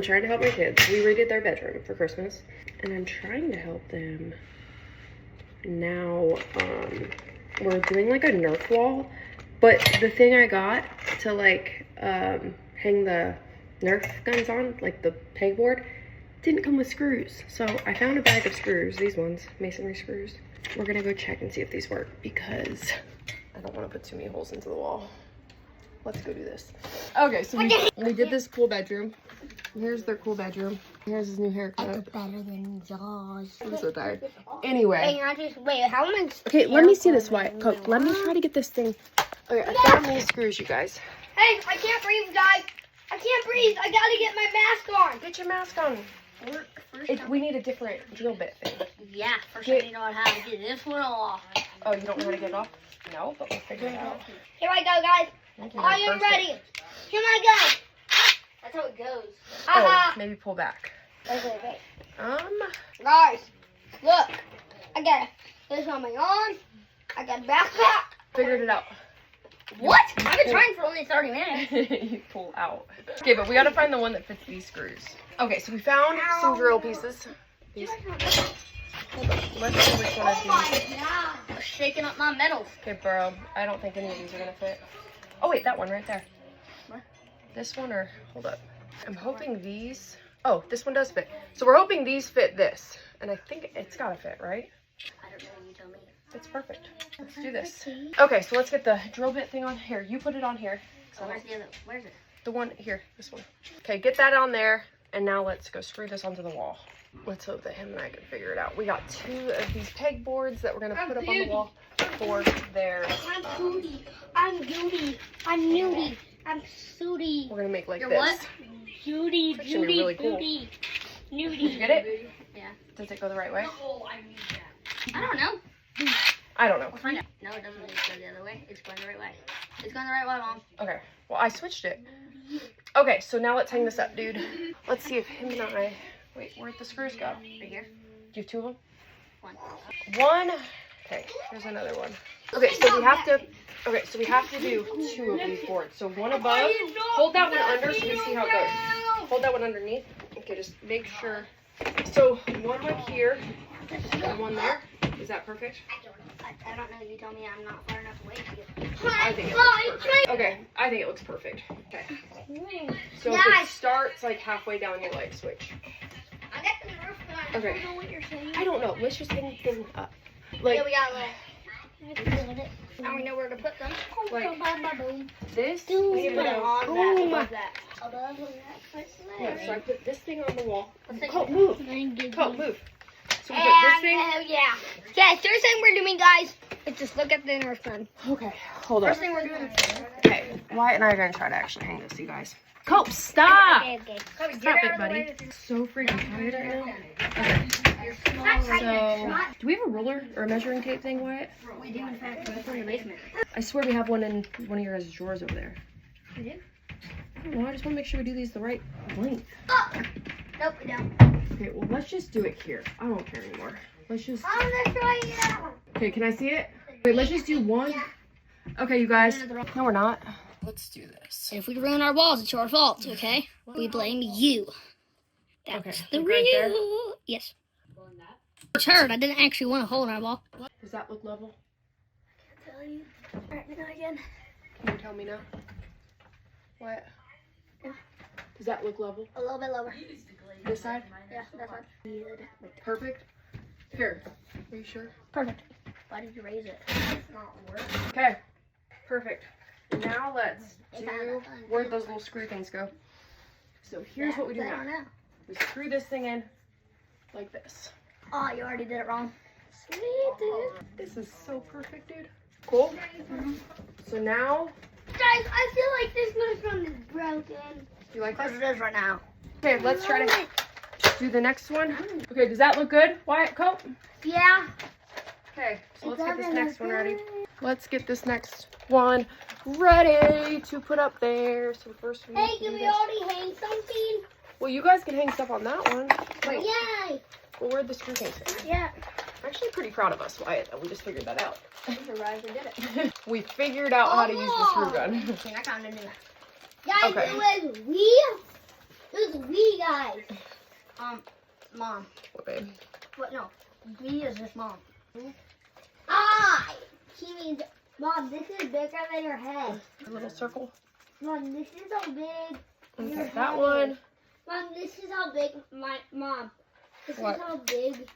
I'm trying to help my kids. We redid their bedroom for Christmas, and I'm trying to help them now. We're doing like a Nerf wall, but the thing I got to like hang the Nerf guns on, like the pegboard, didn't come with screws. So I found a bag of screws, these ones, masonry screws. We're gonna go check and see if these work because I don't want to put too many holes into the wall. Let's go do this. Okay, so we did this cool bedroom. Here's their cool bedroom. Here's his new haircut. Better than Jaws. I'm so tired. Anyway. Wait, how am I? Okay, let me see this, Wyatt. Coke, let me try to get this thing. Okay, I found these screws, you guys. Hey, I can't breathe, guys. I can't breathe. I gotta get my mask on. Get your mask on. We need a different drill bit thing. Yeah, first I need to know how to get this one off. Oh, you don't know how to get it off? No, but we'll figure it out. Here I go, guys. I am ready. Here I go. That's how it goes. Oh, maybe pull back. Wait. Guys, look. I got this on my arm. I got a backpack. Figured it out. What? I've been trying for only 30 minutes. You pull out. Okay, but we gotta find the one that fits these screws. Okay, so we found some drill pieces. These. Hold on. Let's see which one of these. Oh my God. I'm shaking up my metals. Okay, bro. I don't think any of these are gonna fit. Oh wait, that one right there. What? This one or hold up. I'm hoping these. Oh, this one does fit. So we're hoping these fit this, and I think it's gotta fit, right? I don't know. You tell me. It's perfect. Let's do this. Okay, so let's get the drill bit thing on here. You put it on here. Where's the other? Where's it? The one here, this one. Okay, get that on there, and now let's go screw this onto the wall. Let's hope that him and I can figure it out. We got 2 of these pegboards that we're gonna put up on the wall for their. I'm Cootie. I'm Beauty. I'm Nudie. I'm Sooty. We're gonna make like You're this. what? Beauty, It's gonna be really cool. Beauty, Nudie. Did you get it? Yeah. Does it go the right way? I don't know. I don't know. We'll find out. No, it doesn't. It's going the other way. It's going the right way. It's going the right way, Mom. Okay. Well, I switched it. Okay, so now let's hang this up, dude. Let's see if him and I. Wait, where'd the screws go? Right here. Do you have 2 of them? One. Okay, here's another one. Okay, so we have to. Okay, so we have to do 2 of these boards. So one above. Hold that one under so we see how it goes. Hold that one underneath. Okay, just make sure. So one right here and one there. Is that perfect? I don't know. You tell me I'm not far enough away to get. I think it looks perfect. Okay, I think it looks perfect. Okay. So if it starts like halfway down your leg switch. I got the Nerf gun. Okay. I don't know what you're saying. I don't know. Let's just hang the thing up. Like Yeah, we got it. Now we know where to put them. Like this. We We need to put it on that. Above that. Above that. Yeah, so I put this thing on the wall. Let's take Colt, move. Colt, move. So we put this thing. Yeah. Yeah, first thing we're doing, guys, is just look at the Nerf gun. Okay, hold up. First thing we're doing. Okay, Wyatt and I are gonna try to actually hang this, you guys. Colt, stop! Okay. Stop it, buddy. So freaking tired right now. Okay. So, do we have a ruler or a measuring tape thing, Wyatt? We do, in fact, but it's in the basement. I swear we have one in one of your guys' drawers over there. We do? I don't know, I just want to make sure we do these the right length. Oh! Nope, we don't. Okay, well, let's just do it here. I don't care anymore. Let's just... I'm gonna try it out. Okay, can I see it? Wait, let's just do one. Okay, you guys. No, we're not. Let's do this. If we ruin our walls, it's your fault, okay? We blame you. That's Okay, the like real... right there? Yes. It's hurt. I didn't actually want to hold our wall. Does that look level? I can't tell you. Alright, we go again. Can you tell me now? What? Yeah. Does that look level? A little bit lower. This side? Yeah, that's fine. Good. Perfect? Here. Are you sure? Perfect. Why did you raise it? It's not working. Okay. Perfect. Now let's do... Where'd those little screw things go? So here's what we do I don't now. know. We screw this thing in like this. Oh, you already did it wrong. Sweet, dude. This is so perfect, dude. Cool? Mm-hmm. So now... Guys, I feel like this Nerf gun is broken. You like this? It is right now. Okay, let's try to do the next one. Okay, does that look good, Wyatt? Coat? Yeah. Okay, so let's get this next one ready. Let's get this next one ready to put up there. So first we Hey, need to can do we this. already hang something? Well, you guys can hang stuff on that one. Wait, Yay. well, where'd the screw things go? Yeah. I'm actually pretty proud of us, Wyatt, that we just figured that out. Surprised we did it. We figured out how to use the screw gun. I kind of knew that. Guys, Okay. it was we Who's we guys? Mom. What, babe? What? No. We is just mom. He means, Mom, this is bigger than your head. A little circle. Mom, this is how big your Okay, head that one. is. Mom, this is how big Mom. This What? is how big.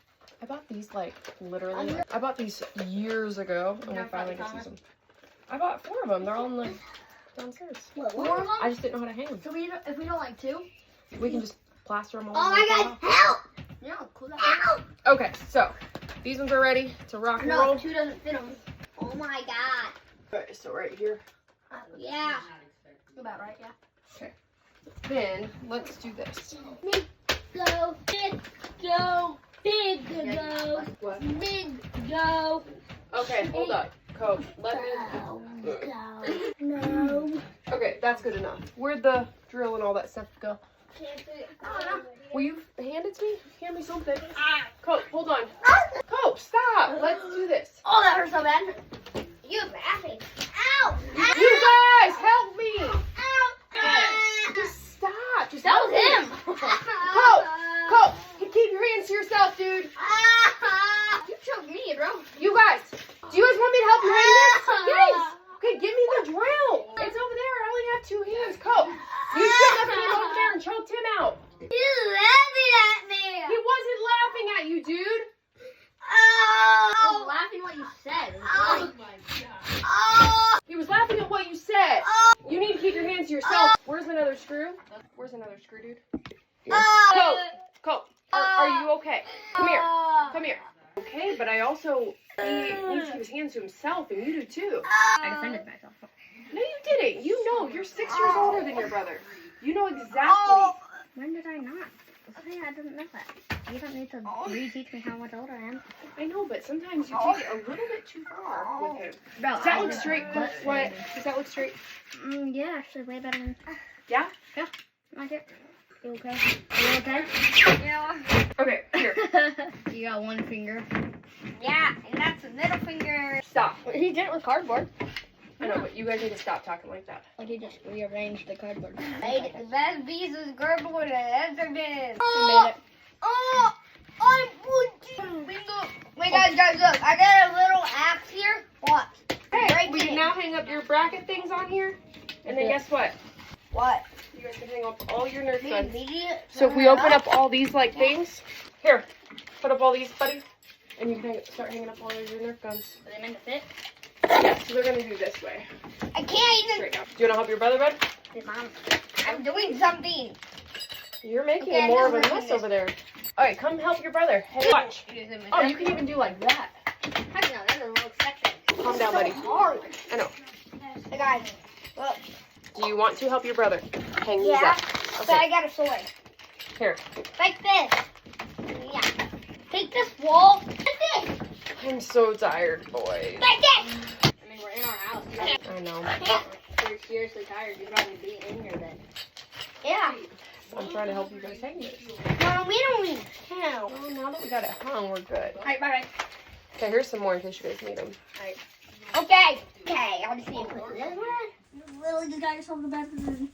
I bought these like literally. I bought these years ago, and we finally just use them. I bought 4 of them. They're all in the downstairs. What, 4 of them? I just didn't know how to hang them. So if we don't like 2? We can just plaster them all. Oh my God! Help! Yeah, cool. Help! Okay, so these ones are ready to rock and roll. No, 2 doesn't fit them. Oh my God. Okay, so right here. Yeah. About right, yeah. Okay. Then let's do this. Big go, big go, big go, What? big go. Okay, hold up. Coke, let me. Go. No. Okay, that's good enough. Where'd the drill and all that stuff go? Oh, Will you hand it to me? Hand me something. Ah. Coke, hold on. Coke, stop. Let's do this. Oh, that hurts so bad. You're laughing. Ow! You guys, help me. Ow! Just stop. Just That help was him. me. Coke, keep your hands to yourself, dude. You choked me, bro. You guys, do you guys want me to help you hang this? Yes. Okay, give me the drill. It's over there. I only have 2 hands. Coke, you shouldn't have came over there and choked him out. He's laughing at me. He wasn't laughing at you, dude. I was laughing what you said. Oh my God. He was laughing at what you said. You need to keep your hands to yourself. Where's another screw? Where's another screw, dude? Here. Coke, are you okay? Come here. Come here. Okay, but I also, he needs to keep his hands to himself, and you do too. I defended myself. No, you didn't. You know, you're 6 years older than your brother. You know exactly. When did I not? Okay, I didn't know that. You don't need to re-teach me how much older I am. I know, but sometimes you take it a little bit too far with him. Bro, Does that look straight? What? Does that look straight? Yeah, actually, way better than. Yeah? Yeah. Like it. You okay? Are you okay? Yeah. Okay, here. You got 1 finger. Yeah, and that's the middle finger. Stop. He did it with cardboard. I know, but you guys need to stop talking like that. Like he just rearranged the cardboard. Made it the best piece of cardboard I ever did. Made it. I put bingo. Wait, guys, look. I got a little axe here. Watch. Hey, we can now hang up your bracket things on here. And then guess what? What? You guys can hang up all your Nerf guns. Immediate. So if we open up all these like things, here, put up all these, buddy. And you can start hanging up all of your Nerf guns. Are they meant to fit? Yeah, so they're going to do this way. I can't even. Straight up. Do you want to help your brother, bud? Mom, I'm doing something. You're making Okay, more of I'm a just mess working over there. All right, come help your brother. Hey, watch. Oh, you can even do like that. Heck no, that doesn't look sexy. Calm down, buddy. Hard. I know. Hey guys, look. Do you want to help your brother hang these Yeah, up? but I got a sword. Here. Like this. Yeah. Take this wall. Like this. I'm so tired, boys. Like this. I mean, we're in our house. I know. If you're seriously tired, you'd probably be in your bed. Yeah. I'm trying to help you guys hang this. Mom, we don't need help. Well, now that we got it hung, we're good. Alright, bye. Okay, here's some more in case you guys need them. Alright. Okay. Okay, I'll just see you quickly. Literally just got yourself the best position.